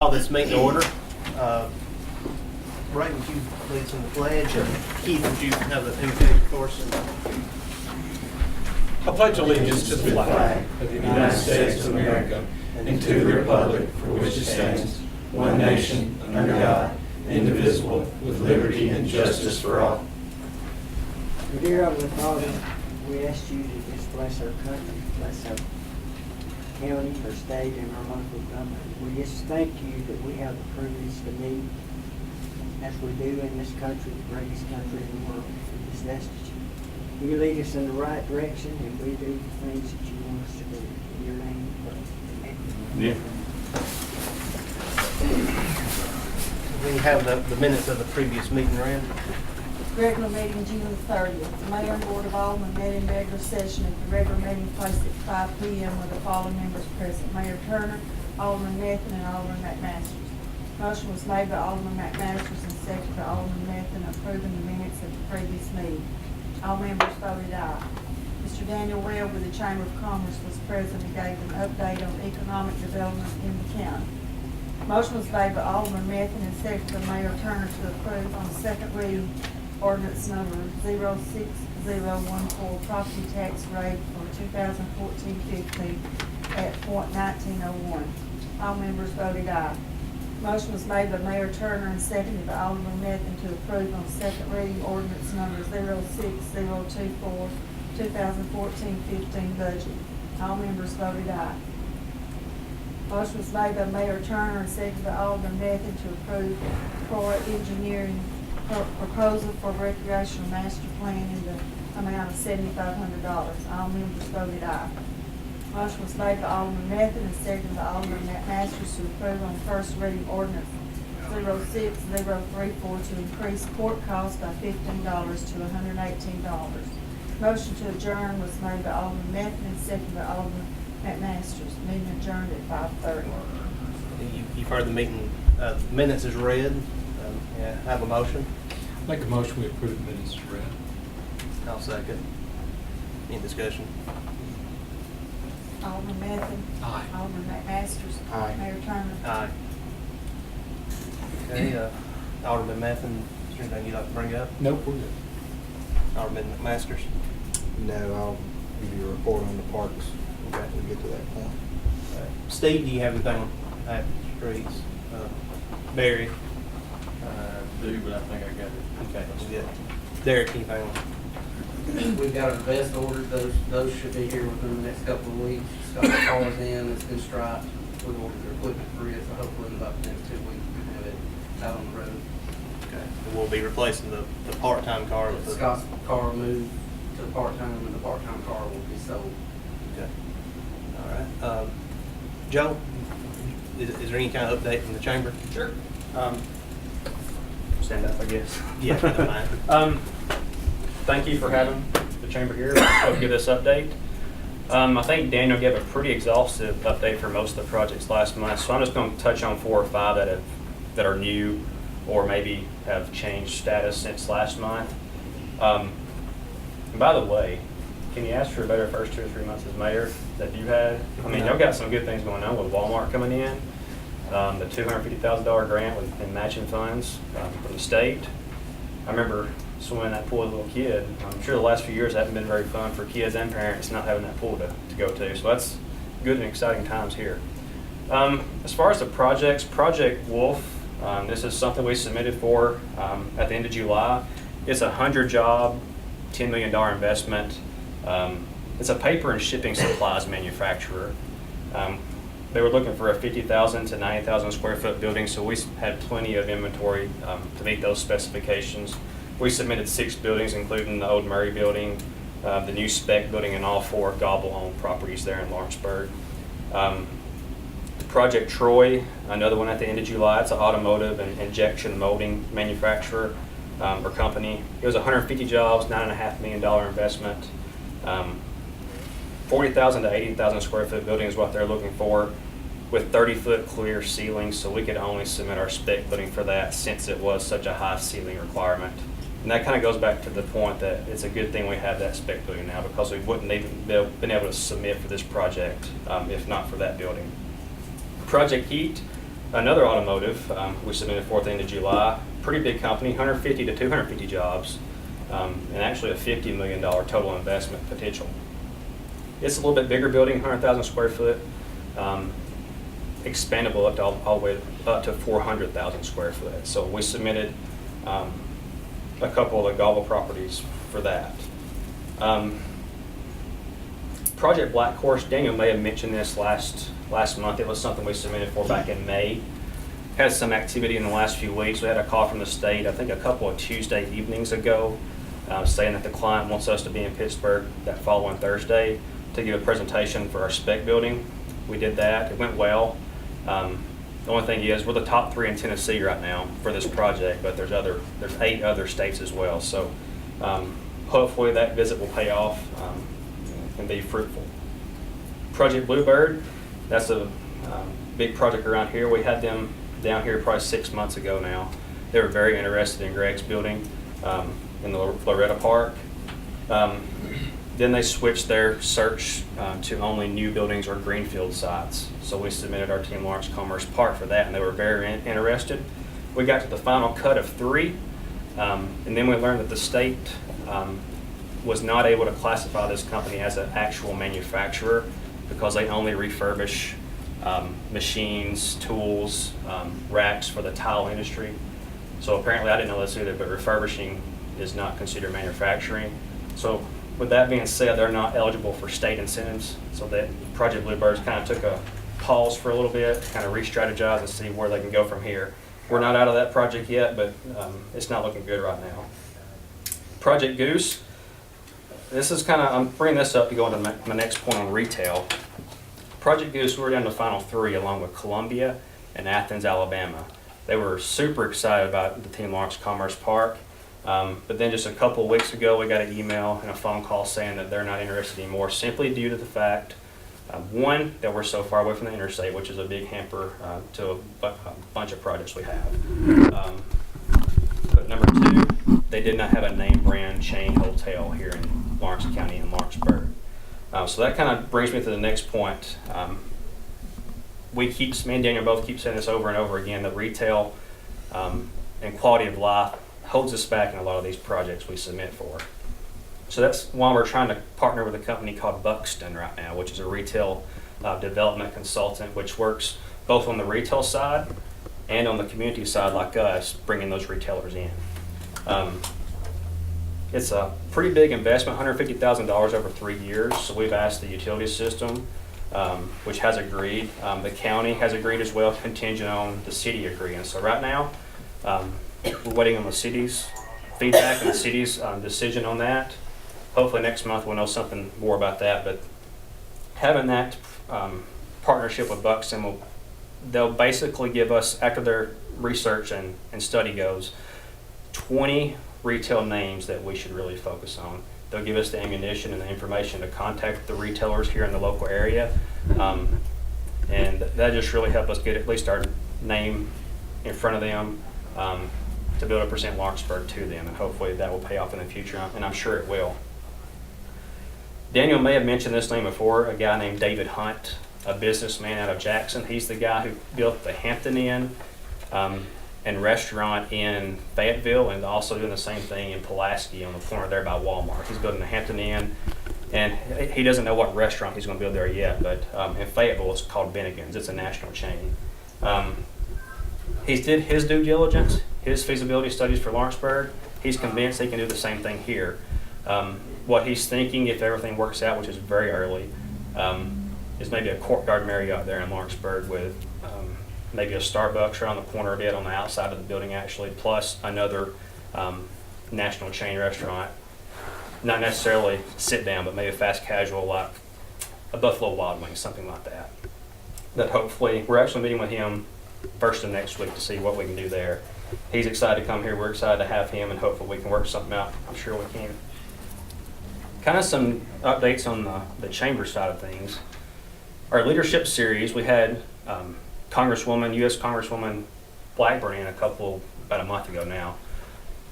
Call this meeting to order. Ray, would you lead us in the pledge? And Keith, would you have the invocation for us? I pledge allegiance to the flag of the United States of America and to the republic for which it stands, one nation, under God, indivisible, with liberty and justice for all. Dear Heavenly Father, we ask you to just bless our country, bless our county, our state, and our local government. We just thank you that we have the privilege to meet as we do in this country, the greatest country in the world. We just ask that you lead us in the right direction and we do the things that you want us to do. In your name, amen. Yeah. We have the minutes of the previous meeting, Rand. Regular meeting June the 30th. The Mayor and Board of Aldermen met in regular session at the regular meeting place at 5 p.m. with the following members present: Mayor Turner, Alderman Method, and Alderman McMasters. Motion was made by Alderman McMasters and seconded by Alderman Method approving the minutes of the previous meeting. All members voted aye. Mr. Daniel Webb with the Chamber of Commerce was present and gave an update on economic development in the county. Motion was made by Alderman Method and seconded by Mayor Turner to approve on second reading ordinance number 06014 property tax rate for 2014-15 at .1901. All members voted aye. Motion was made by Mayor Turner and seconded by Alderman Method to approve on second reading ordinance number 06024 2014-15 budget. All members voted aye. Motion was made by Mayor Turner and seconded by Alderman Method to approve for engineering proposal for recreational master plan in the amount of $7,500. All members voted aye. Motion was made by Alderman Method and seconded by Alderman McMasters to approve on first reading ordinance 06034 to increase court costs by $15 to $118. Motion to adjourn was made by Alderman Method and seconded by Alderman McMasters. Meeting adjourned at 5:30. You've heard the meeting minutes is read. Have a motion. Make a motion we approve the minutes as read. I'll second. Any discussion? Alderman Method. Aye. Alderman McMasters. Aye. Mayor Turner. Aye. Okay, Alderman Method, is there anything you'd like to bring up? Nope, we're good. Alderman McMasters? No, I'll give you a report on the parks Okay. when we get to that point. Steve, do you have anything on Happy Streets? Barry? Do, but I think I got it. Okay, that's good. Derek, anything on? We've got our vest ordered. Those should be here within the next couple of weeks. Got the cars in, it's been striped. We've ordered their equipment for it, so hopefully in about the next 2 weeks we can have it out on the road. Okay. We'll be replacing the part-time car with the... Scott's car moved to the part-time, and the part-time car will be sold. Okay. All right. Joe, is there any kind of update from the chamber? Sure. Stand up, I guess. Yeah, never mind. Thank you for having the chamber here to give this update. I think Daniel gave a pretty exhaustive update for most of the projects last month, so I'm just going to touch on 4 or 5 that are new or maybe have changed status since last month. And by the way, can you ask for a better first 2 or 3 months as mayor that you had? I mean, y'all got some good things going on with Walmart coming in, the $250,000 grant in matching funds from the state. I remember swimming in that pool as a little kid. I'm sure the last few years haven't been very fun for kids and parents not having that pool to go to. So that's good and exciting times here. As far as the projects, Project Wolf, this is something we submitted for at the end of July. It's a 100-job, $10 million investment. It's a paper and shipping supplies manufacturer. They were looking for a 50,000 to 90,000 square foot building, so we had plenty of inventory to meet those specifications. We submitted 6 buildings, including the old Murray building, the new spec building, and all 4 Gobble-owned properties there in Lawrenceburg. Project Troy, another one at the end of July. It's an automotive and injection molding manufacturer or company. It was 150 jobs, $9.5 million investment. 40,000 to 80,000 square foot building is what they're looking for, with 30-foot clear ceilings, so we could only submit our spec building for that since it was such a high ceiling requirement. And that kind of goes back to the point that it's a good thing we have that spec building now, because we wouldn't even been able to submit for this project if not for that building. Project Heat, Another automotive, we submitted for at the end of July. Pretty big company, 150 to 250 jobs, and actually a $50 million total investment potential. It's a little bit bigger building, 100,000 square foot, expandable up to all the way up to 400,000 square foot. So we submitted a couple of the Gobble properties for that. Project Black Horse, Daniel may have mentioned this last month. It was something we submitted for back in May. Had some activity in the last few weeks. We had a call from the state, I think a couple of Tuesday evenings ago, saying that the client wants us to be in Pittsburgh that following Thursday to give a presentation for our spec building. We did that. It went well. The only thing is, we're the top 3 in Tennessee right now for this project, but there's 8 other states as well. So hopefully that visit will pay off and be fruitful. Project Bluebird, that's a big project around here. We had them down here probably 6 months ago now. They were very interested in Greg's building in the Loretto Park. Then they switched their search to only new buildings or greenfield sites. So we submitted our Team Lawrence Commerce Park for that, and they were very interested. We got to the final cut of 3, and then we learned that the state was not able to classify this company as an actual manufacturer because they only refurbish machines, tools, racks for the tile industry. So apparently, I didn't know this either, but refurbishing is not considered manufacturing. So with that being said, they're not eligible for state incentives. So that Project Bluebirds kind of took a pause for a little bit, kind of re-strategize and see where they can go from here. We're not out of that project yet, but it's not looking good right now. Project Goose. This is kind of, I'm bringing this up to go into my next point on retail. Project Goose, we're down to the final 3 along with Columbia and Athens, Alabama. They were super excited about the Team Lawrence Commerce Park. But then just a couple of weeks ago, we got an email and a phone call saying that they're not interested anymore, simply due to the fact, one, that we're so far away from the interstate, which is a big hamper to a bunch of projects we have. But number 2, they did not have a name brand chain hotel here in Lawrence County and Lawrenceburg. So that kind of brings me to the next point. Me and Daniel both keep saying this over and over again, that retail and quality of life holds us back in a lot of these projects we submit for. So that's why we're trying to partner with a company called Buxton right now, which is a retail development consultant, which works both on the retail side and on the community side like us, bringing those retailers in. It's a pretty big investment, $150,000 over 3 years. So we've asked the utility system, which has agreed. The county has agreed as well, contingent on the city agreeing. So right now, we're waiting on the city's feedback and the city's decision on that. Hopefully next month we'll know something more about that. But having that partnership with Buxton, they'll basically give us, after their research and study goes, 20 retail names that we should really focus on. They'll give us the ammunition and the information to contact the retailers here in the local area. And that just really helped us get at least our name in front of them to be able to present Lawrenceburg to them. And hopefully that will pay off in the future, and I'm sure it will. Daniel may have mentioned this name before, a guy named David Hunt, a businessman out of Jackson. He's the guy who built the Hampton Inn and restaurant in Fayetteville, and also doing the same thing in Pulaski on the corner there by Walmart. He's building the Hampton Inn, and he doesn't know what restaurant he's going to build there yet, but in Fayetteville it's called Bennigan's. It's a national chain. He did his due diligence, his feasibility studies for Lawrenceburg. He's convinced he can do the same thing here. What he's thinking, if everything works out, which is very early, is maybe a Courtyard Marriott there in Lawrenceburg with maybe a Starbucks right on the corner of it on the outside of the building actually, plus another national chain restaurant. Not necessarily sit down, but maybe fast casual like a Buffalo Wild Wings, something like that. That hopefully, we're actually meeting with him first of next week to see what we can do there. He's excited to come here. We're excited to have him, and hopefully we can work something out. I'm sure we can. Kind of some updates on the chamber side of things. Our leadership series, we had Congresswoman, U.S. Congresswoman Blackburn in about a month ago now.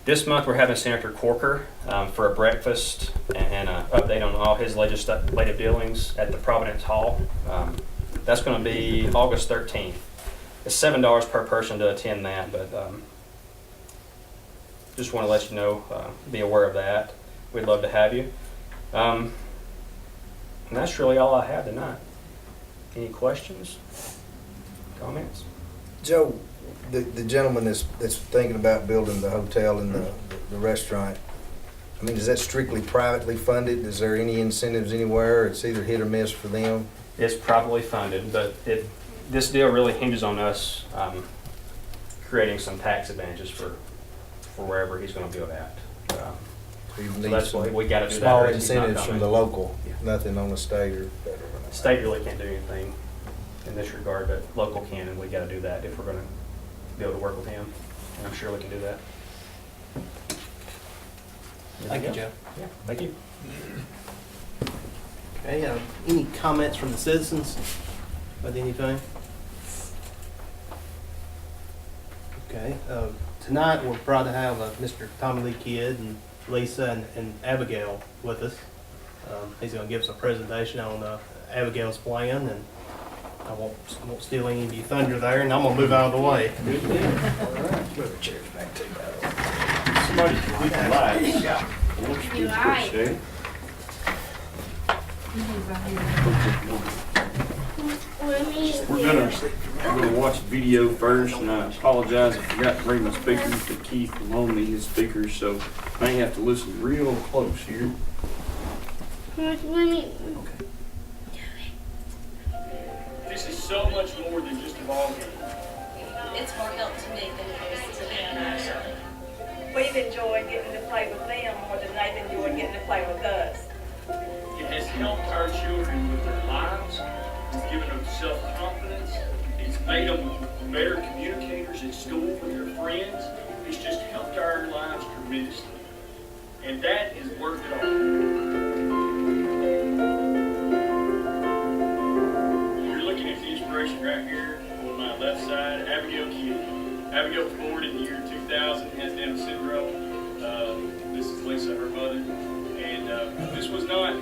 This month we're having Senator Corker for a breakfast and an update on all his legislative dealings at the Providence Hall. That's going to be August 13th. It's $7 per person to attend that, but just want to let you know, be aware of that. We'd love to have you. And that's really all I have tonight. Any questions? Comments? Joe, the gentleman that's thinking about building the hotel and the restaurant, I mean, is that strictly privately funded? Is there any incentives anywhere? It's either hit or miss for them? It's probably funded, but this deal really hinges on us creating some tax advantages for wherever he's going to build at. So you So need that's some why we got to do that. small or he's not incentives from coming. the local, Yeah. nothing on the state or federal. State really can't do anything in this regard, but local can, and we got to do that if we're going to be able to work with him. And I'm sure we can do that. Thank you, Joe. Yeah, thank you. Okay, any comments from the citizens about anything? Okay, tonight we're proud to have Mr. Tommy Lee Kidd and Lisa and Abigail with us. He's gonna give us a presentation on Abigail's plan, and I won't steal any of your thunder there, and I'm gonna move out of the way. Good deal. All right, move the chairs back to you. Somebody with the lights. You right. We're gonna watch the video first, and I apologize, I forgot to bring my speakers, but Keith will loan me his speakers, so I may have to listen real close here. This is so much more than just a ball game. It's more help to me than it is to them, actually. We've enjoyed getting to play with them more than they've enjoyed getting to play with us. It has helped our children with their lives. It's given them self-confidence. It's made them better communicators at school with their friends. It's just helped our lives tremendously. And that is worth it all. You're looking at the inspiration right here on my left side, Abigail Kidd. Abigail was born in the year 2000, has Down syndrome. This is Lisa, her mother. And this was not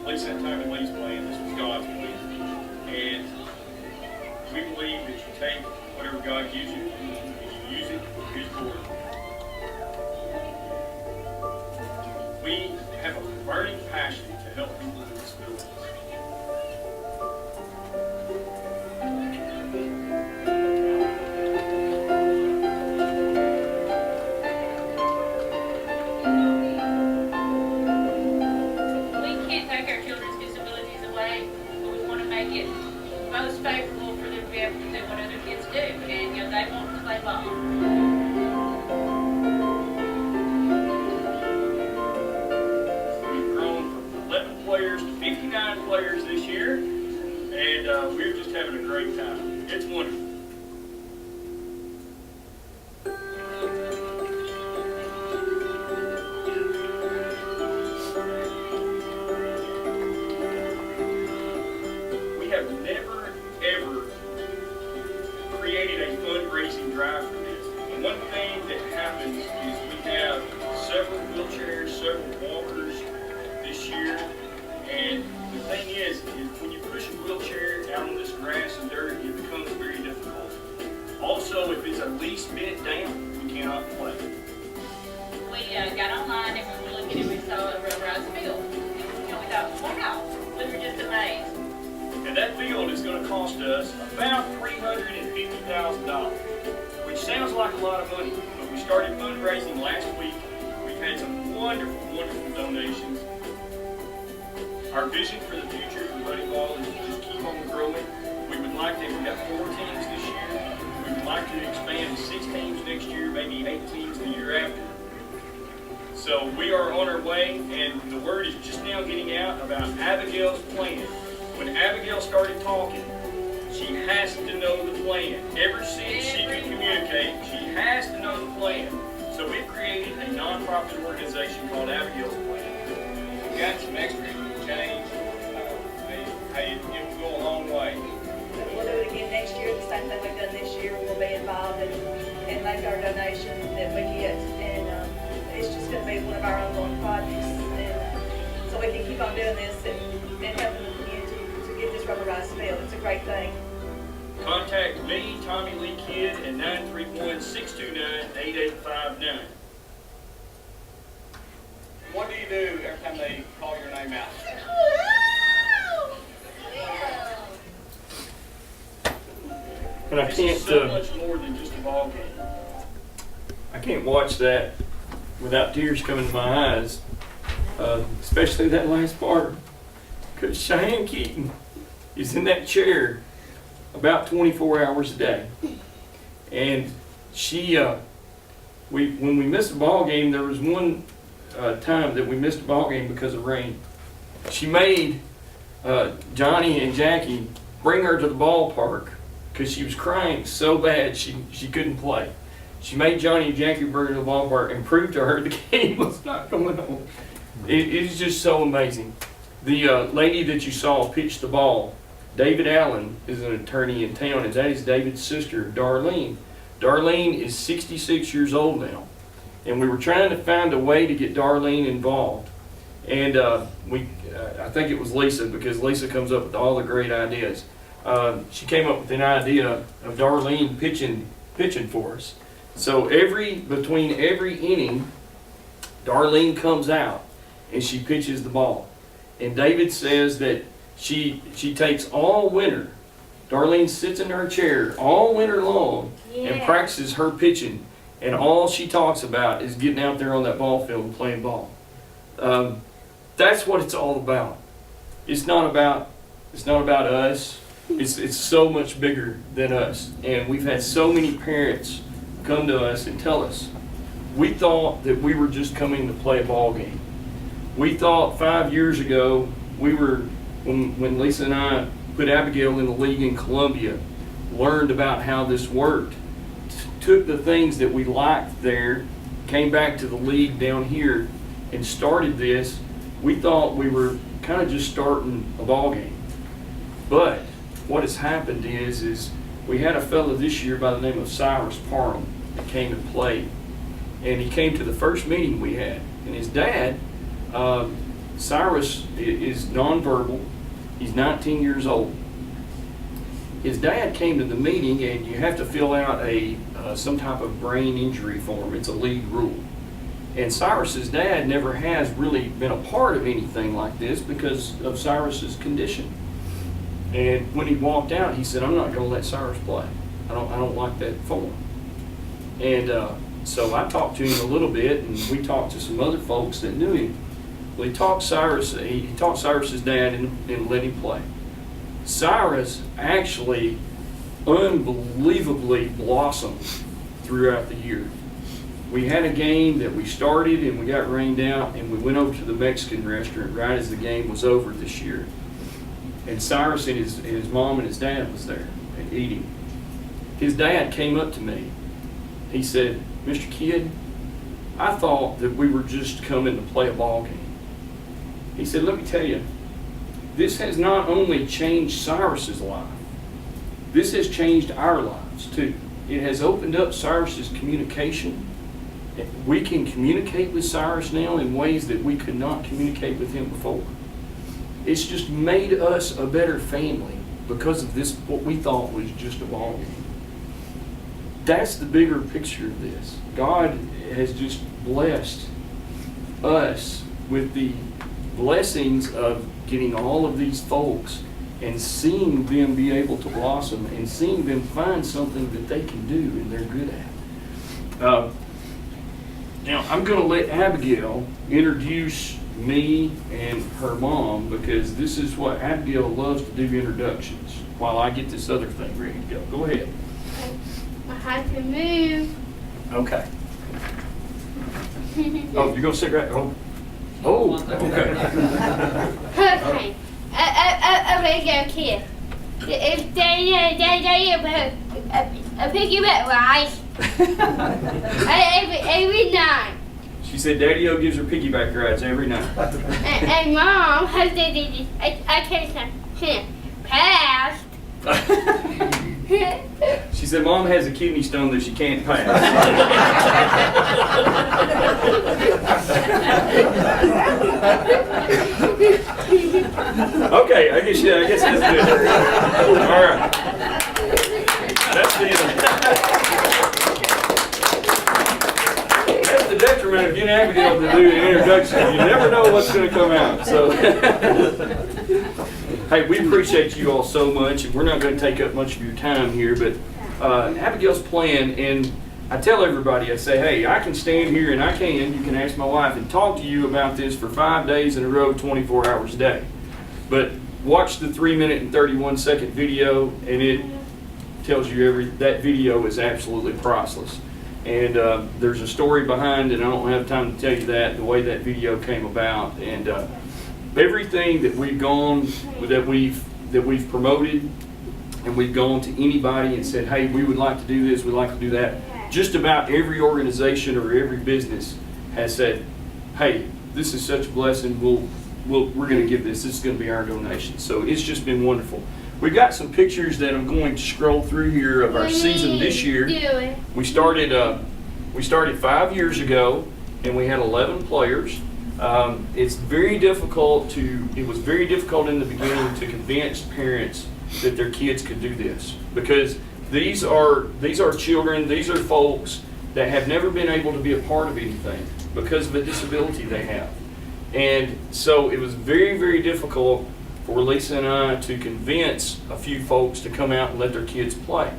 Lisa and Tommy Lee's plan, this was God's plan. And we believe that you take whatever God gives you and you use it for His glory. We have a burning passion to help people with disabilities. We can't take our children's disabilities away, but we want to make it most favorable for them to be able to do what other kids do. And, they want to play ball. We've grown from 11 players to 59 players this year, and we're just having a great time. It's wonderful. We have never, ever created a fundraising drive for this. And one thing that happens is we have several wheelchairs, several walkers this year. And the thing is when you push a wheelchair out on this grass and dirt, it becomes very difficult. Also, if it's a least bit down, we cannot play. We got online and we were looking and we saw a rubberized field. And we thought, wow, we were just amazed. And that field is going to cost us about $350,000, which sounds like a lot of money. But we started fundraising last week. We've had some wonderful, wonderful donations. Our vision for the future for volleyball is to just keep on growing. We would like to, we've got 4 teams this year. We would like to expand to 6 teams next year, maybe 8 teams the year after. So we are on our way, and the word is just now getting out about Abigail's plan. When Abigail started talking, she has to know the plan. Ever since she could communicate, she has to know the plan. So we've created a nonprofit organization called Abigail's Plan. We've got some extra change. It will go a long way. We'll do it again next year, the same thing we've done this year. We'll be involved and make our donation that we get. And it's just going to be one of our ongoing projects. And so we can keep on doing this and helping the community to get this rubberized field. It's a great thing. contact me, Tommy Lee Kidd, at 931-629-8859. What do you do every time they call your name out? And I This can't, is so much more than just a ball game. I can't watch that without tears coming to my eyes, especially that last part, because Cheyenne Keaton is in that chair about 24 hours a day, and she, when we missed a ball game, there was one time that we missed a ball game because of rain. She made Johnny and Jackie bring her to the ballpark because she was crying so bad she couldn't play. She made Johnny and Jackie bring her to the ballpark and proved to her the game was not going on. It is just so amazing. The lady that you saw pitch the ball, David Allen, is an attorney in town, and that is David's sister, Darlene. Darlene is 66 years old now, and we were trying to find a way to get Darlene involved. And I think it was Lisa, because Lisa comes up with all the great ideas. She came up with an idea of Darlene pitching for us. So between every inning, Darlene comes out and she pitches the ball. And David says that she takes all winter. Darlene sits in her chair all winter long and practices her pitching. And all she talks about is getting out there on that ball field and playing ball. That's what it's all about. It's not about us. It's so much bigger than us. And we've had so many parents come to us and tell us, we thought that we were just coming to play a ball game. We thought 5 years ago, when Lisa and I put Abigail in the league in Columbia, learned about how this worked, took the things that we liked there, came back to the league down here and started this, we thought we were kind of just starting a ball game. But what has happened is we had a fellow this year by the name of Cyrus Parham that came and played. And he came to the first meeting we had. And his dad, Cyrus, is nonverbal. He's 19 years old. His dad came to the meeting, and you have to fill out some type of brain injury form. It's a league rule. And Cyrus's dad never has really been a part of anything like this because of Cyrus's condition. And when he walked out, he said, "I'm not going to let Cyrus play. I don't like that form." And so I talked to him a little bit, and we talked to some other folks that knew him. Well, he talked Cyrus's dad and let him play. Cyrus actually unbelievably blossomed throughout the year. We had a game that we started and we got rained out, and we went over to the Mexican restaurant right as the game was over this year. And Cyrus and his mom and his dad was there and eating. His dad came up to me. He said, "Mr. Kidd, I thought that we were just coming to play a ball game." He said, "Let me tell you, this has not only changed Cyrus's life, this has changed our lives too. It has opened up Cyrus's communication. We can communicate with Cyrus now in ways that we could not communicate with him before. It's just made us a better family because of this, what we thought was just a ball game." That's the bigger picture of this. God has just blessed us with the blessings of getting all of these folks and seeing them be able to blossom and seeing them find something that they can do and they're good at. Now, I'm going to let Abigail introduce me and her mom, because this is what Abigail loves to do, introductions, while I get this other thing ready to go. Go ahead. I have to move. Okay. Oh, you're going to sit right? Oh, okay. Okay. Okay, go, kid. If they a piggyback ride every night. She said Daddy-O gives her piggyback rides every night. And Mom has I can't pass. She said Mom has a kidney stone that she can't pass. Okay, I guess that's good. All right. minute, get Abigail to do the introduction. You never know what's going to come out. So, hey, we appreciate you all so much, and we're not going to take up much of your time here, but Abigail's playing, and I tell everybody, I say, hey, I can stand here and you can ask my wife and talk to you about this for 5 days in a row, 24 hours a day. But watch the 3-minute and 31-second video, and it tells you that video is absolutely priceless. And there's a story behind it. I don't have time to tell you the way that video came about, and everything that we've gone, that we've promoted, and we've gone to anybody and said, hey, we would like to do this, we'd like to do that. Just about every organization or every business has said, hey, this is such a blessing, we're going to give this is going to be our donation. So it's just been wonderful. We've got some pictures that I'm going to scroll through here of our season this year. We started 5 years ago, and we had 11 players. It was very difficult in the beginning to convince parents that their kids could do this, because these are children, these are folks that have never been able to be a part of anything because of a disability they have. And so it was very, very difficult for Lisa and I to convince a few folks to come out and let their kids play.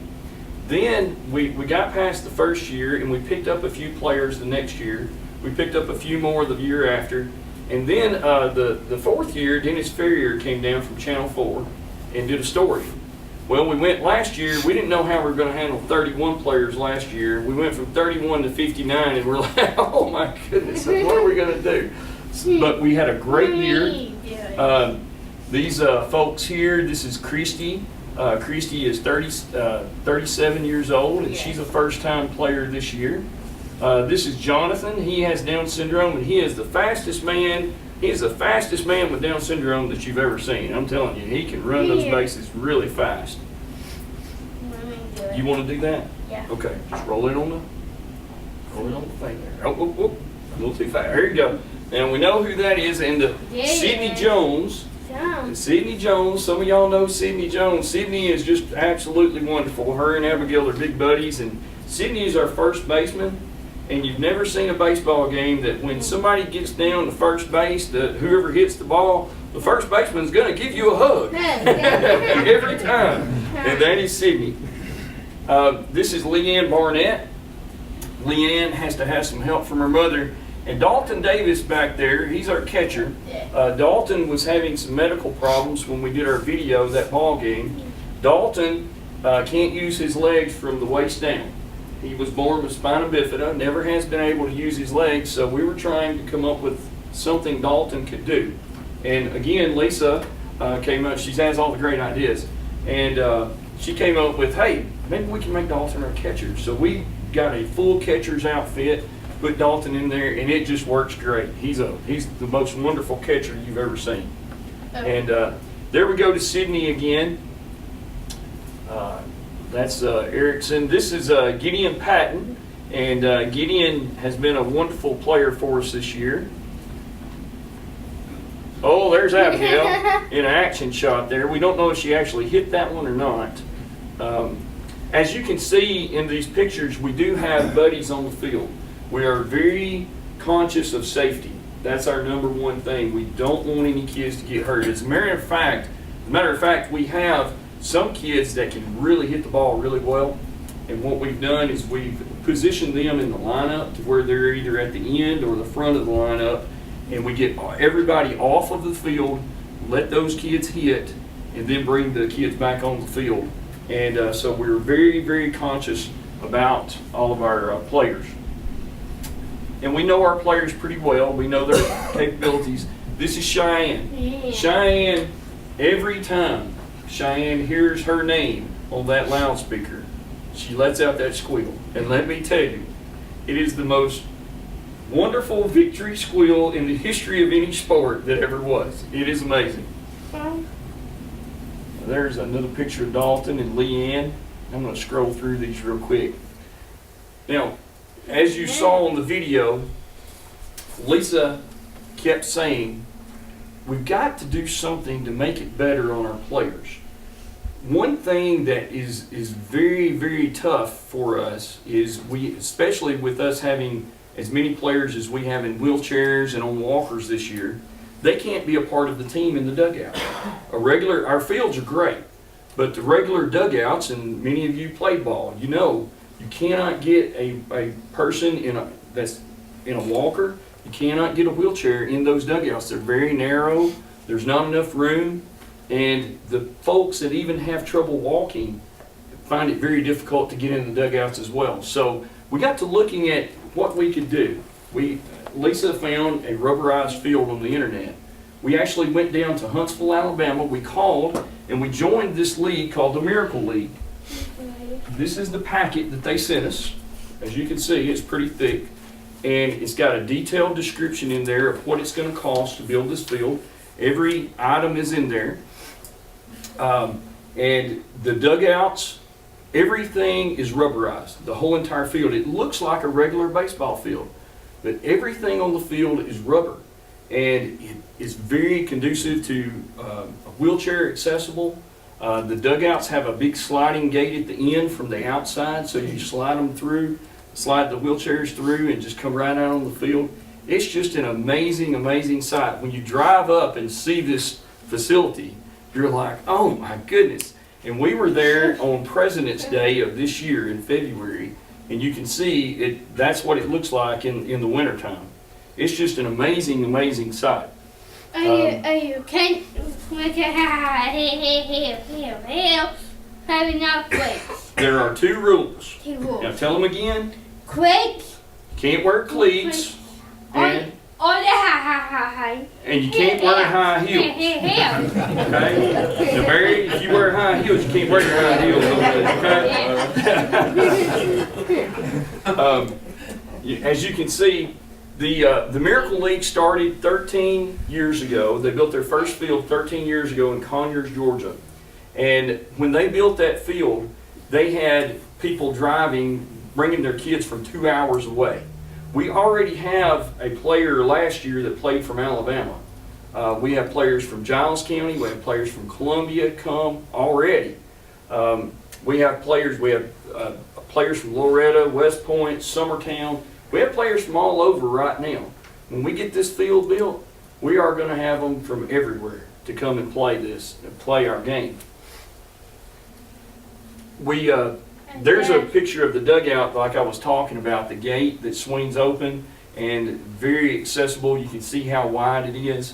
Then we got past the first year, and we picked up a few players the next year. We picked up a few more the year after. And then the fourth year, Dennis Ferrier came down from Channel 4 and did a story. Well, we went last year, we didn't know how we were going to handle 31 players last year. We went from 31 to 59, and we're like, oh my goodness, what are we going to do? But we had a great year. These folks here, this is Christy. Christy is 37 years old, and she's a first-time player this year. This is Jonathan. He has Down syndrome, and he is the fastest man. He is the fastest man with Down syndrome that you've ever seen. I'm telling you, he can run those bases really fast. You want to do that? Yeah. Okay, just roll it on the thing there. Oh, a little too fast. Here you go. Now we know who that is, and Sydney Jones. Sydney Jones, some of y'all know Sydney Jones. Sydney is just absolutely wonderful. Her and Abigail are big buddies, and Sydney is our first baseman. And you've never seen a baseball game that when somebody gets down to first base, whoever hits the ball, the first baseman's going to give you a hug every time. And that is Sydney. This is Leanne Barnett. Leanne has to have some help from her mother. And Dalton Davis back there, he's our catcher. Dalton was having some medical problems when we did our video, that ball game. Dalton can't use his legs from the waist down. He was born with spina bifida, never has been able to use his legs, so we were trying to come up with something Dalton could do. And again, Lisa came up, she has all the great ideas, and she came up with, hey, maybe we can make Dalton our catcher. So we got a full catcher's outfit, put Dalton in there, and it just works great. He's the most wonderful catcher you've ever seen. And there we go to Sydney again. That's Erickson. This is Gideon Patton, and Gideon has been a wonderful player for us this year. Oh, there's Abigail in an action shot there. We don't know if she actually hit that one or not. As you can see in these pictures, we do have buddies on the field. We are very conscious of safety. That's our number one thing. We don't want any kids to get hurt. As a matter of fact, we have some kids that can really hit the ball really well, and what we've done is we've positioned them in the lineup to where they're either at the end or the front of the lineup, and we get everybody off of the field, let those kids hit, and then bring the kids back on the field. And so we're very, very conscious about all of our players. And we know our players pretty well. We know their capabilities. This is Cheyenne. Yeah. Cheyenne, every time Cheyenne hears her name on that loudspeaker, she lets out that squeal. And let me tell you, it is the most wonderful victory squeal in the history of any sport that ever was. It is amazing. There's another picture of Dalton and Leanne. I'm going to scroll through these real quick. Now, as you saw on the video, Lisa kept saying, we've got to do something to make it better on our players. One thing that is very, very tough for us is especially with us having as many players as we have in wheelchairs and on walkers this year, they can't be a part of the team in the dugout. Our fields are great, but the regular dugouts, and many of you played ball, you know, you cannot get a person that's in a walker, you cannot get a wheelchair in those dugouts. They're very narrow, there's not enough room, and the folks that even have trouble walking find it very difficult to get in the dugouts as well. So we got to looking at what we could do. Lisa found a rubberized field on the internet. We actually went down to Huntsville, Alabama. We called and we joined this league called the Miracle League. This is the packet that they sent us. As you can see, it's pretty thick. And it's got a detailed description in there of what it's going to cost to build this field. Every item is in there. And the dugouts, everything is rubberized. The whole entire field. It looks like a regular baseball field, but everything on the field is rubber. And it is very conducive to a wheelchair accessible. The dugouts have a big sliding gate at the end from the outside, so you slide them through, slide the wheelchairs through, and just come right out on the field. It's just an amazing, amazing sight. When you drive up and see this facility, you're like, oh my goodness. And we were there on President's Day of this year in February, and you can see it. That's what it looks like in the wintertime. It's just an amazing, amazing sight. You can't have enough cleats. There are 2 rules. 2 rules. Now tell them again. Cleats. Can't wear cleats. And Or the high. and you can't wear high heels. Okay? Now, Barry, if you wear high heels, you can't wear your high heels. Okay? As you can see, the Miracle League started 13 years ago. They built their first field 13 years ago in Conyers, Georgia. And when they built that field, they had people bringing their kids from 2 hours away. We already have a player last year that played from Alabama. We have players from Giles County. We have players from Columbia come already. We have players from Loretto, West Point, Summertown. We have players from all over right now. When we get this field built, we are going to have them from everywhere to come and play our game. There's a picture of the dugout like I was talking about, the gate that swings open and very accessible. You can see how wide it is.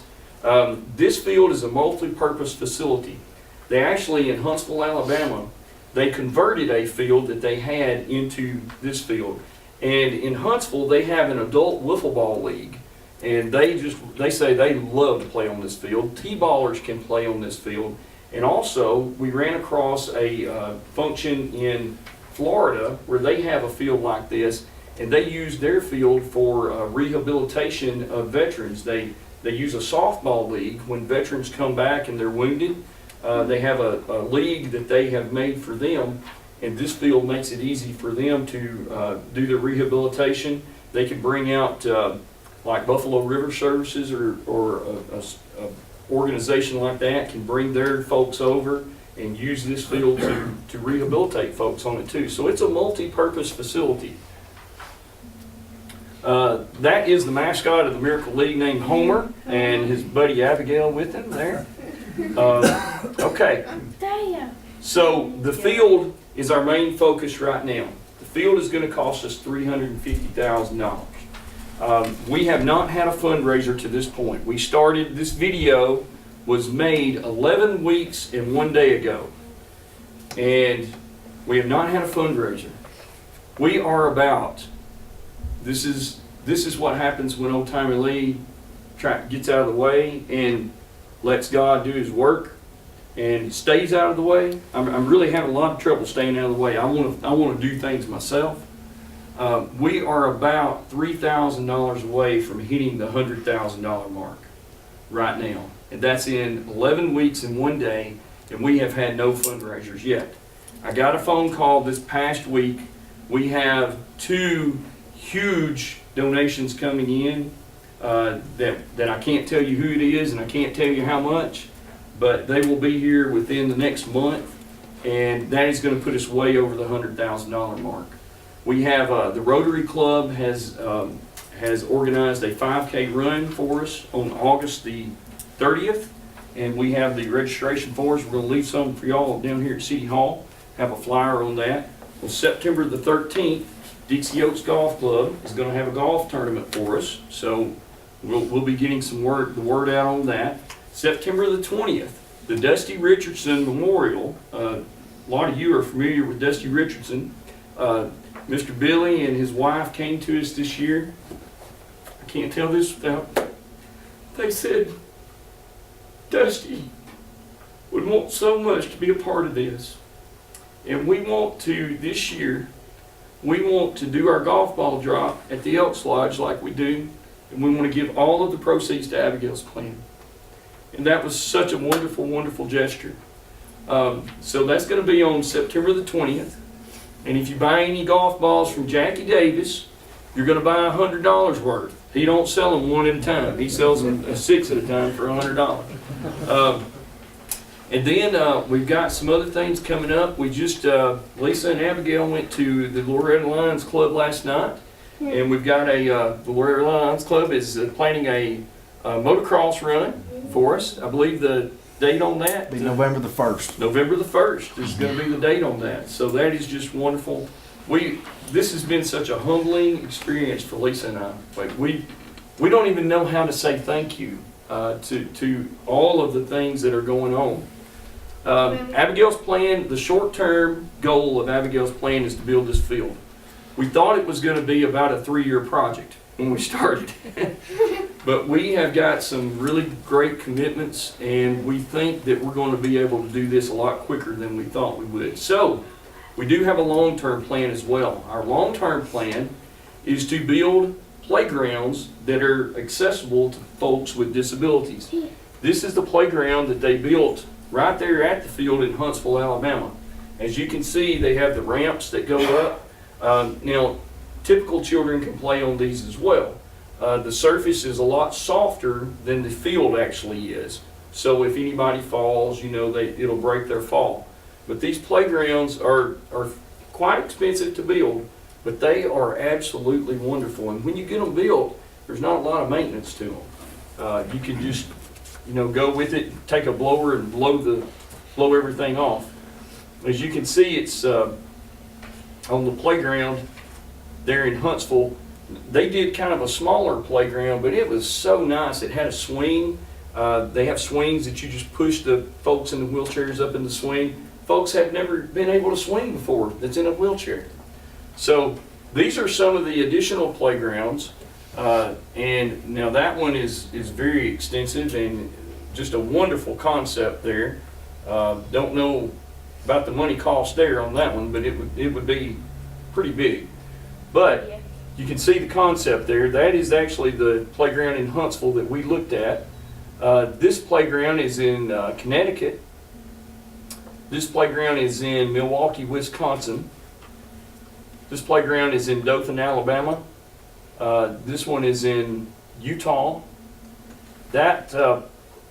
This field is a multi-purpose facility. They actually, in Huntsville, Alabama, they converted a field that they had into this field. And in Huntsville, they have an adult wiffle ball league. And they say they love to play on this field. T-ballers can play on this field. And also, we ran across a function in Florida where they have a field like this, and they use their field for rehabilitation of veterans. They use a softball league when veterans come back and they're wounded. They have a league that they have made for them, and this field makes it easy for them to do their rehabilitation. They can bring out like Buffalo River Services or a organization like that can bring their folks over and use this field to rehabilitate folks on it too. So it's a multi-purpose facility. That is the mascot of the Miracle League named Homer and his buddy Abigail with him there. Okay. So the field is our main focus right now. The field is going to cost us $350,000. We have not had a fundraiser to this point. This video was made 11 weeks and 1 day ago. And we have not had a fundraiser. We are about, this is what happens when old Tommy Lee gets out of the way and lets God do his work and stays out of the way. I'm really having a lot of trouble staying out of the way. I want to do things myself. We are about $3,000 away from hitting the $100,000 mark right now. And that's in 11 weeks and 1 day, and we have had no fundraisers yet. I got a phone call this past week. We have 2 huge donations coming in that I can't tell you who it is and I can't tell you how much, but they will be here within the next month, and that is going to put us way over the $100,000 mark. We have the Rotary Club has has organized a 5K run for us on August the 30th, and we have the registration for us. We're going to leave some for y'all down here at City Hall, have a flyer on that. On September the 13th, Dixie Oaks Golf Club is going to have a golf tournament for us, so we'll be getting the word out on that. September the 20th, the Dusty Richardson Memorial. A lot of you are familiar with Dusty Richardson. Mr. Billy and his wife came to us this year. I can't tell this without, they said Dusty would want so much to be a part of this. And we want to, this year, we want to do our golf ball drop at the Elks Lodge like we do, and we want to give all of the proceeds to Abigail's Plan. And that was such a wonderful, wonderful gesture. So that's going to be on September the 20th. And if you buy any golf balls from Jackie Davis, you're going to buy $100 worth. He don't sell them one at a time. He sells them 6 at a time for $100. And then we've got some other things coming up. We just, Lisa and Abigail went to the Loretto Lions Club last night. And we've got the Loretto Lions Club is planning a motocross run for us. I believe the date on that? Be November the 1st. November the 1st is going to be the date on that. So that is just wonderful. This has been such a humbling experience for Lisa and I. Like we don't even know how to say thank you to all of the things that are going on. Abigail's Plan, the short-term goal of Abigail's Plan is to build this field. We thought it was going to be about a 3-year project when we started. But we have got some really great commitments, and we think that we're going to be able to do this a lot quicker than we thought we would. So we do have a long-term plan as well. Our long-term plan is to build playgrounds that are accessible to folks with disabilities. This is the playground that they built right there at the field in Huntsville, Alabama. As you can see, they have the ramps that go up. Now, typical children can play on these as well. The surface is a lot softer than the field actually is. So if anybody falls, you know, it'll break their fall. But these playgrounds are quite expensive to build, but they are absolutely wonderful. And when you get them built, there's not a lot of maintenance to them. You can just, you know, go with it, take a blower and blow everything off. As you can see, it's on the playground there in Huntsville. They did kind of a smaller playground, but it was so nice. It had a swing. They have swings that you just push the folks in the wheelchairs up in the swing. Folks have never been able to swing before that's in a wheelchair. So these are some of the additional playgrounds. And now that one is very extensive and just a wonderful concept there. Don't know about the money cost there on that one, but it would be pretty big. But you can see the concept there. That is actually the playground in Huntsville that we looked at. This playground is in Connecticut. This playground is in Milwaukee, Wisconsin. This playground is in Dothan, Alabama. This one is in Utah. That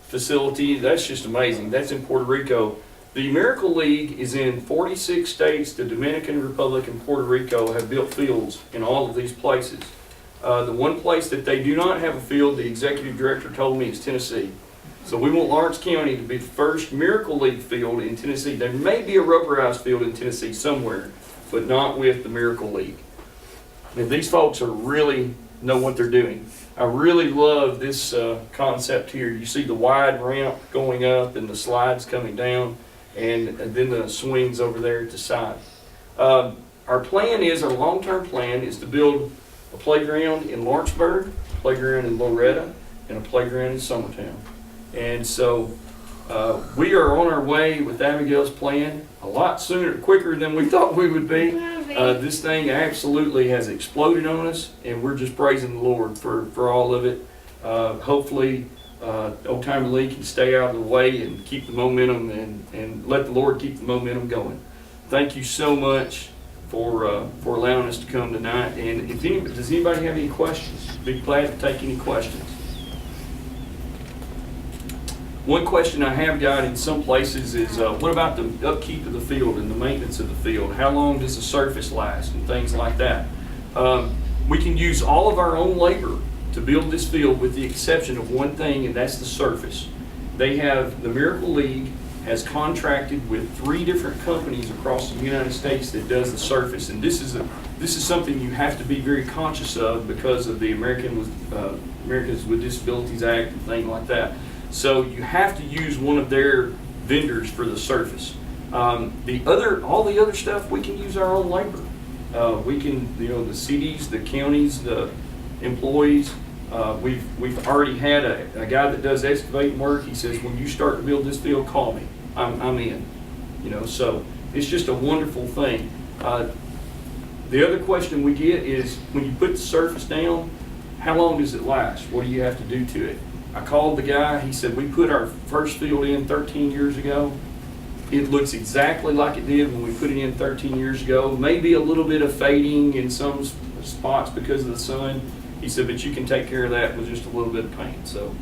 facility, that's just amazing. That's in Puerto Rico. The Miracle League is in 46 states. The Dominican Republic and Puerto Rico have built fields in all of these places. The one place that they do not have a field, the executive director told me, is Tennessee. So we want Lawrence County to be the first Miracle League field in Tennessee. There may be a rubberized field in Tennessee somewhere, but not with the Miracle League. And these folks really know what they're doing. I really love this concept here. You see the wide ramp going up and the slides coming down, and then the swings over there at the side. Our plan is, our long-term plan is to build a playground in Lawrenceburg, a playground in Loretto, and a playground in Summertown. And so we are on our way with Abigail's Plan a lot quicker than we thought we would be. This thing absolutely has exploded on us, and we're just praising the Lord for all of it. Hopefully, Old Timer Lee can stay out of the way and keep the momentum and let the Lord keep the momentum going. Thank you so much for allowing us to come tonight. And does anybody have any questions? Be glad to take any questions. One question I have got in some places is, what about the upkeep of the field and the maintenance of the field? How long does the surface last and things like that? We can use all of our own labor to build this field with the exception of one thing, and that's the surface. They have, the Miracle League has contracted with 3 different companies across the United States that does the surface. And this is something you have to be very conscious of because of the Americans with Disabilities Act and things like that. So you have to use one of their vendors for the surface. All the other stuff, we can use our own labor. We can, the cities, the counties, the employees. We've already had a guy that does excavating work. He says, when you start to build this field, call me. I'm in. So it's just a wonderful thing. The other question we get is, when you put the surface down, how long does it last? What do you have to do to it? I called the guy. He said, we put our first field in 13 years ago. It looks exactly like it did when we put it in 13 years ago. Maybe a little bit of fading in some spots because of the sun. He said, but you can take care of that with just a little bit of paint. So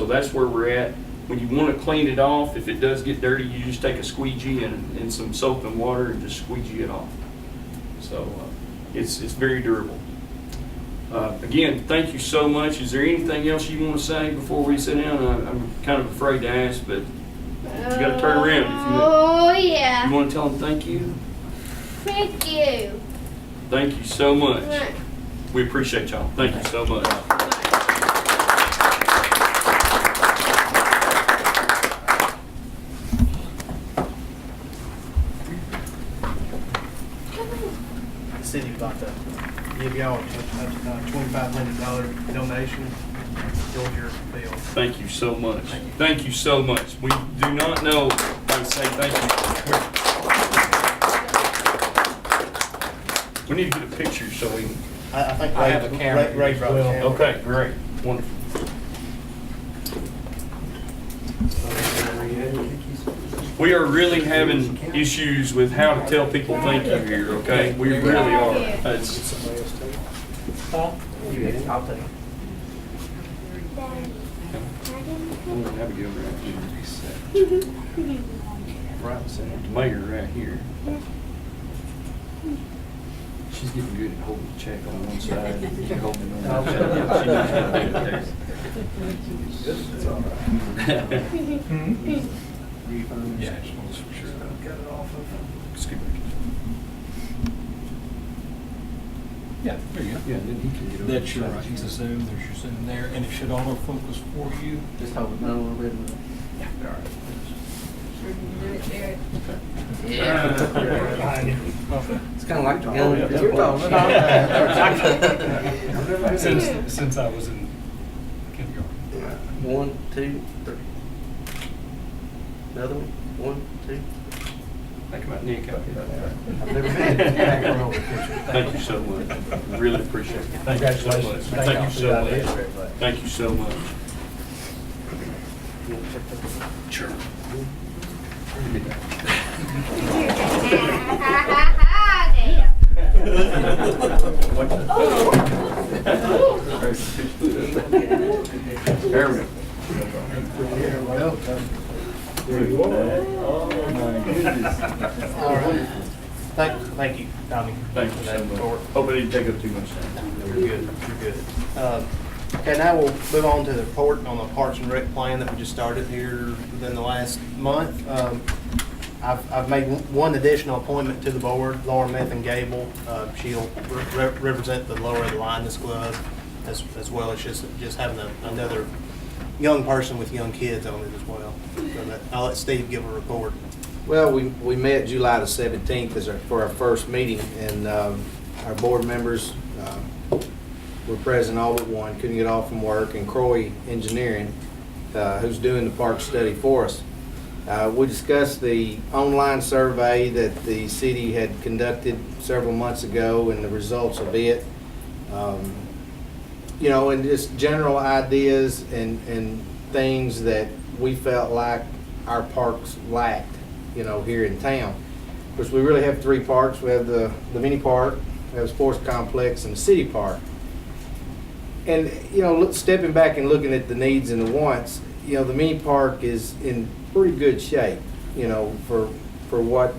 that's where we're at. When you want to clean it off, if it does get dirty, you just take a squeegee and some soap and water and just squeegee it off. So it's very durable. Again, thank you so much. Is there anything else you want to say before we sit down? I'm kind of afraid to ask, but you got to turn around if yeah. you want to tell them thank you. Thank you. Thank you so much. We appreciate y'all. Thank you so much. The city's about to give y'all a $2,500 donation towards your field. Thank you so much. Thank you so much. We do not know how to say thank you. We need to get a picture so we can. I think I have a camera. Ray brought the camera. Okay, great. Wonderful. We are really having issues with how to tell people thank you here, okay? We really are. It's, I'll take it. I'm gonna have to get over right here. Right, so the mayor right here. She's getting good at holding the check on one side and you holding it on the other side. She knows how to do it there. It's all right. Yeah, just want to make sure that I've got it off of. Excuse me. Yeah, there you go. Yeah, then he can get over. That's your right. He's a zoom. There's your zoom there, and it should autofocus for you. Just hold it down a little bit. Yeah, all right. It's kind of like the gun yeah. that you're talking about. Since I was in kindergarten. 1, 2, 3. Another one. 1, 2. Think about Nick out here. I've never been back row. Thank you so much. Really appreciate it. Thank you so much. Thank you so much. Thank you so much. Sure. There we go. There you are. Oh my goodness. All right. Thank you, Tommy. Thank you so much. Hope it didn't take up too much time. You're good. You're good. Okay, now we'll move on to the report on the Parks and Rec plan that we just started here within the last month. I've made one additional appointment to the board, Laura Methan Gable. She'll represent the Lower of the Lions Club, as well as just having another young person with young kids on it as well. So I'll let Steve give a report. Well, we met July the 17th for our first meeting, and our board members were present, all but one, couldn't get off from work, and Croy Engineering, who's doing the park study for us. We discussed the online survey that the city had conducted several months ago and the results of it. And just general ideas and things that we felt like our parks lacked, here in town. Of course, we really have 3 parks. We have the mini park, we have the sports complex, and the city park. And, stepping back and looking at the needs and the wants, the mini park is in pretty good shape, for what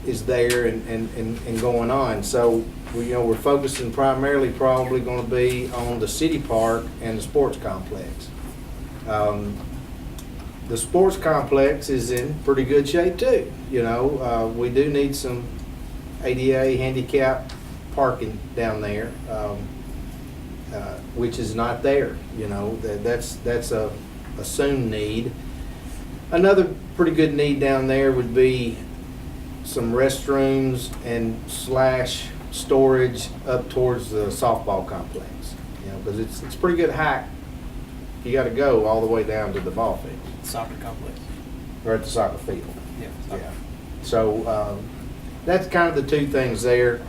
is there and going on. So, we're focusing primarily probably going to be on the city park and the sports complex. The sports complex is in pretty good shape too. We do need some ADA handicap parking down there, which is not there. That's a soon need. Another pretty good need down there would be some restrooms and / storage up towards the softball complex. Because it's pretty good hike. You got to go all the way down to the ball field. Soccer complex. Or at the soccer field. Yeah. Yeah. So that's kind of the two things there.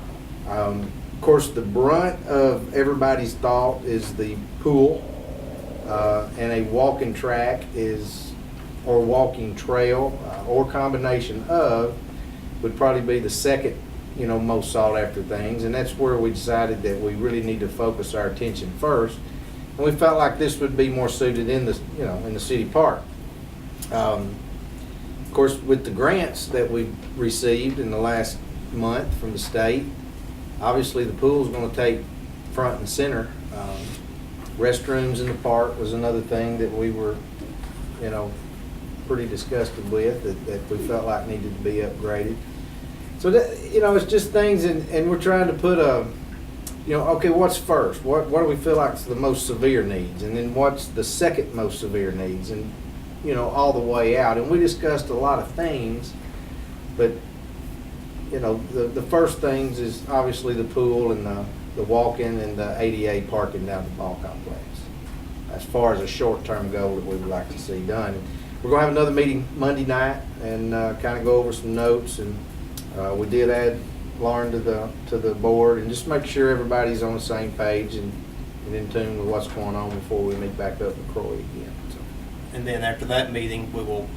Of course, the brunt of everybody's thought is the pool, and a walking track or walking trail, or combination of, would probably be the second, most sought after things. And that's where we decided that we really need to focus our attention first. And we felt like this would be more suited in the city park. Of course, with the grants that we've received in the last month from the state, obviously the pool's going to take front and center. Restrooms in the park was another thing that we were, pretty disgusted with, that we felt like needed to be upgraded. So that, it's just things, and we're trying to put okay, what's first? What do we feel like is the most severe needs? And then what's the second most severe needs? And, all the way out. And we discussed a lot of things, but, the first things is obviously the pool and the walk-in and the ADA parking down the ball complex, as far as a short-term goal that we would like to see done. And we're going to have another meeting Monday night and kind of go over some notes. And we did add Lauren to the board, and just make sure everybody's on the same page and in tune with what's going on before we meet back up in Croy again. So. And then after that meeting, we will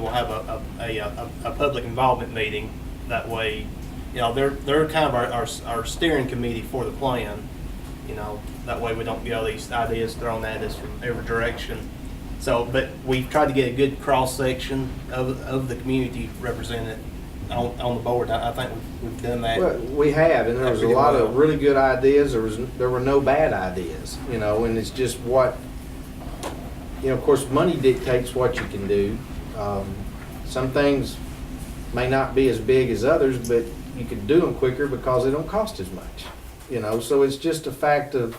have a public involvement meeting. That way, they're kind of our steering committee for the plan. That way we don't get all these ideas thrown at us from every direction. So, but we've tried to get a good cross section of the community represented on the board. I think we've done that. Well, we have, and there was a lot of really good ideas. There were no bad ideas, and it's just what, of course, money dictates what you can do. Some things may not be as big as others, but you can do them quicker because they don't cost as much, so it's just a fact of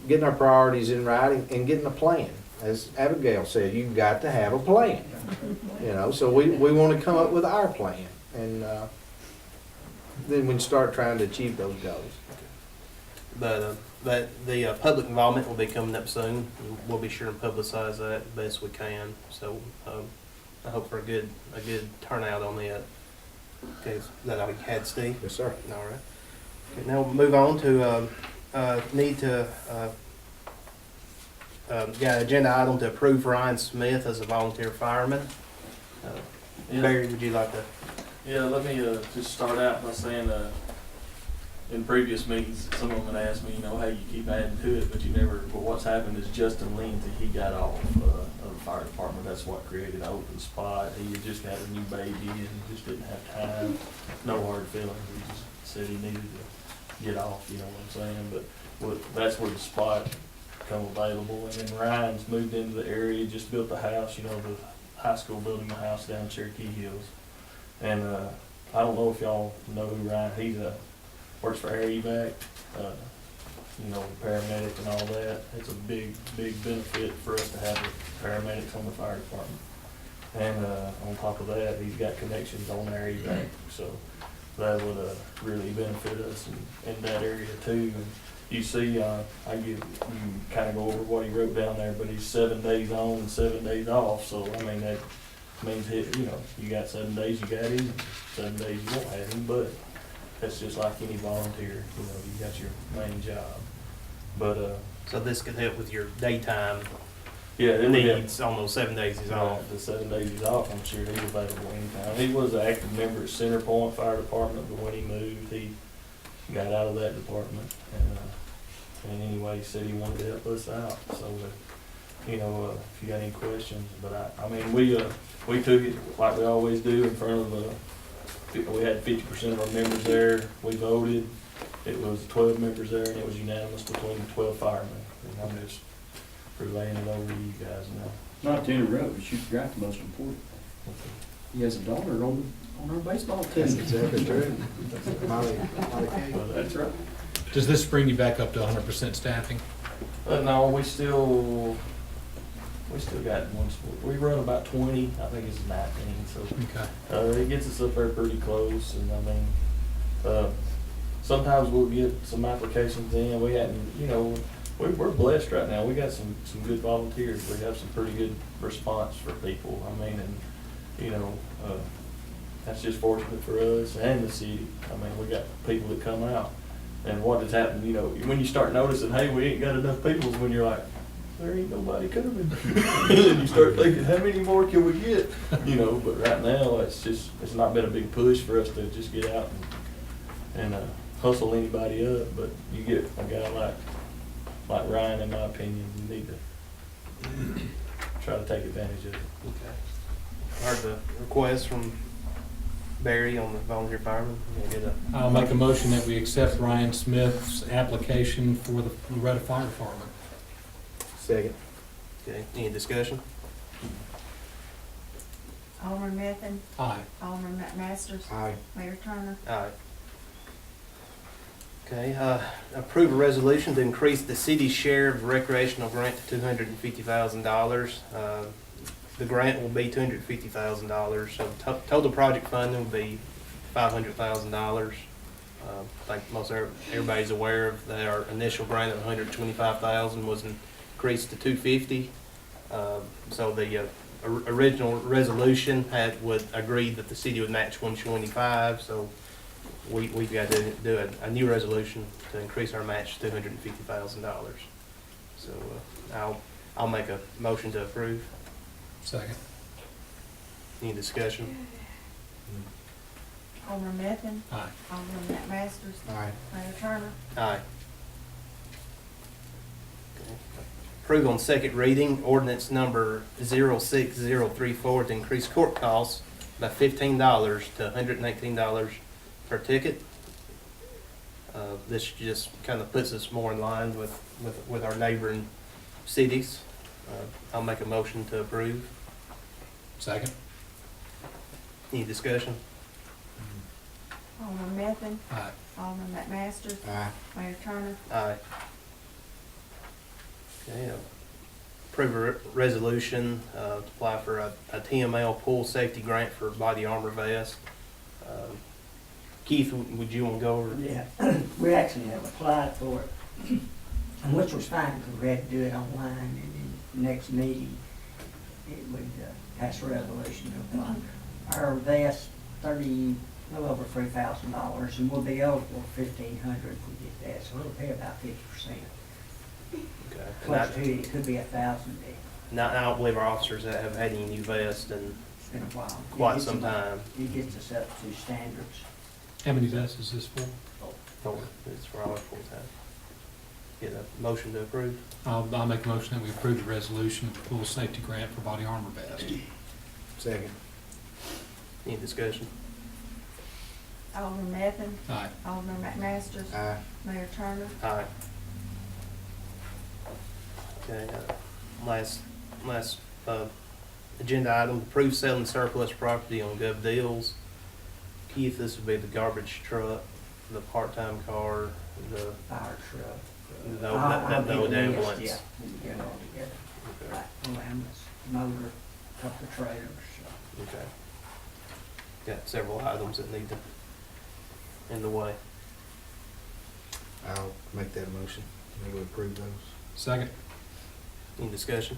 getting our priorities in writing and getting a plan. As Abigail said, you've got to have a plan. So we want to come up with our plan, and then we can start trying to achieve those goals. But the public involvement will be coming up soon. We'll be sure to publicize that the best we can. So I hope for a good turnout on that. Okay, is that all you had, Steve? Yes, sir. All right. Okay, now we'll move on to need to got an agenda item to approve Ryan Smith as a volunteer fireman. Barry, would you like to? Yeah, let me just start out by saying, in previous meetings, some of them had asked me, how you keep adding to it, but you never, well, what's happened is Justin Lindsay, he got off of the fire department. That's what created an open spot. He had just got a new baby and just didn't have time. No hard feelings. He just said he needed to get off, you know what I'm saying? But that's where the spot come available. And then Ryan's moved into the area, just built the house, the high school building a house down Cherokee Hills. And I don't know if y'all know who Ryan, he's works for Air Evac, paramedic and all that. It's a big benefit for us to have paramedics on the fire department. And on top of that, he's got connections on Air Evac, so that would really benefit us in that area too. And you see, you kind of go over what he wrote down there, but he's 7 days on and 7 days off. So I mean that means you got 7 days you got him, 7 days you won't have him, but that's just like any volunteer, you got your main job. But So this could help with your daytime yeah, needs on those 7 days he's off. The 7 days he's off, I'm sure he's available anytime. He was an active member at Center Point Fire Department, but when he moved, he got out of that department. And anyway, he said he wanted to help us out. So, if you got any questions, but I mean, we took it like we always do in front of we had 50% of our members there. We voted. It was 12 members there, and it was unanimous between the 12 firemen. And I'm just relaying it over to you guys now. Not to interrupt, but you forgot the most important. He has a daughter on our baseball team. That's exactly true. Molly Kay. Well, that's right. Does this bring you back up to 100% staffing? No, we still got one. We run about 20. I think it's 19. So Okay. it gets us up there pretty close. And I mean, sometimes we'll get some applications in. We hadn't, you know, we're blessed right now. We got some good volunteers. We have some pretty good response for people. I mean, and you know, that's just fortunate for us and the city. I mean, we got people that come out. And what has happened, you know, when you start noticing, hey, we ain't got enough people, when you're like, there ain't nobody coming. And you start thinking, how many more can we get? You know, but right now, it's not been a big push for us to just get out and hustle anybody up. But you get a guy like Ryan, in my opinion, you need to try to take advantage of it. Okay. Heard the request from Barry on the volunteer fireman. I'll make a motion that we accept Ryan Smith's application for the Loretto Fire Department. Second. Okay, any discussion? Alderman Method, Aye. Alderman McMasters, Aye. Mayor Turner. Aye. Okay, approve a resolution to increase the city's share of recreational grant to $250,000. The grant will be $250,000, so total project funding will be $500,000. I think most everybody's aware of that our initial grant of $125,000 was increased to $250,000. So the original resolution would agree that the city would match $125,000. So we've got to do a new resolution to increase our match to $250,000. So I'll make a motion to approve. Second. Any discussion? Alderman Method, Aye. Alderman McMasters, Aye. Mayor Turner. Aye. Okay. Approve on second reading ordinance number 06034 to increase court costs by $15 to $118 per ticket. This just kind of puts us more in line with our neighboring cities. I'll make a motion to approve. Second. Any discussion? Alderman Method, Aye. Alderman McMasters, Aye. Mayor Turner. Aye. Okay, approve a resolution to apply for a TML pool safety grant for body armor vest. Keith, would you want to go over? Yeah, we actually have applied for it, and which was fine because we had to do it online, and then the next meeting, it would pass a resolution to apply. Our vest, a little over $3,000, and we'll be eligible for $1,500 if we get that, so it'll pay about 50%. Okay. Close to it could be $1,000. I don't believe our officers have had any new vests in It's been a while. quite It gets some us- time. It gets us up to standards. How many vests is this for? It's for all our full time. Get a motion to approve. I'll make a motion that we approve the resolution of the pool safety grant for body armor vest. Second. Any discussion? Alderman Method, Aye. Alderman McMasters, Aye. Mayor Turner. Aye. Okay, last agenda item, approve selling surplus property on Gov Deals. Keith, this would be the garbage truck, the part-time car, the, Fire truck. the old ambulance. Yeah, we can get it all together. Okay. Like ambulance, motor, couple of trailers, so. Okay. Got several items that need to, in the way. I'll make that a motion. Maybe we approve those. Second. Any discussion?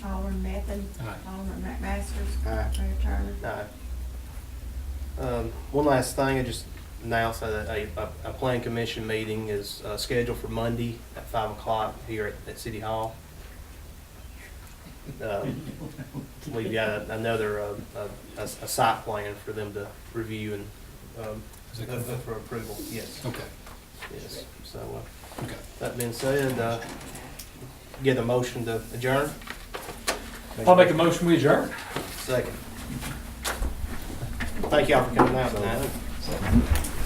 Alderman Method, Aye. Alderman McMasters, Aye. Mayor Turner. Aye. One last thing, I just announced that a plan commission meeting is scheduled for Monday at 5 o'clock here at City Hall. We've got another a site plan for them to review and Is that good? for approval. Yes. Okay. Yes. So Okay. that being said, get a motion to adjourn. I'll make a motion we adjourn. Second. Thank y'all for coming out tonight.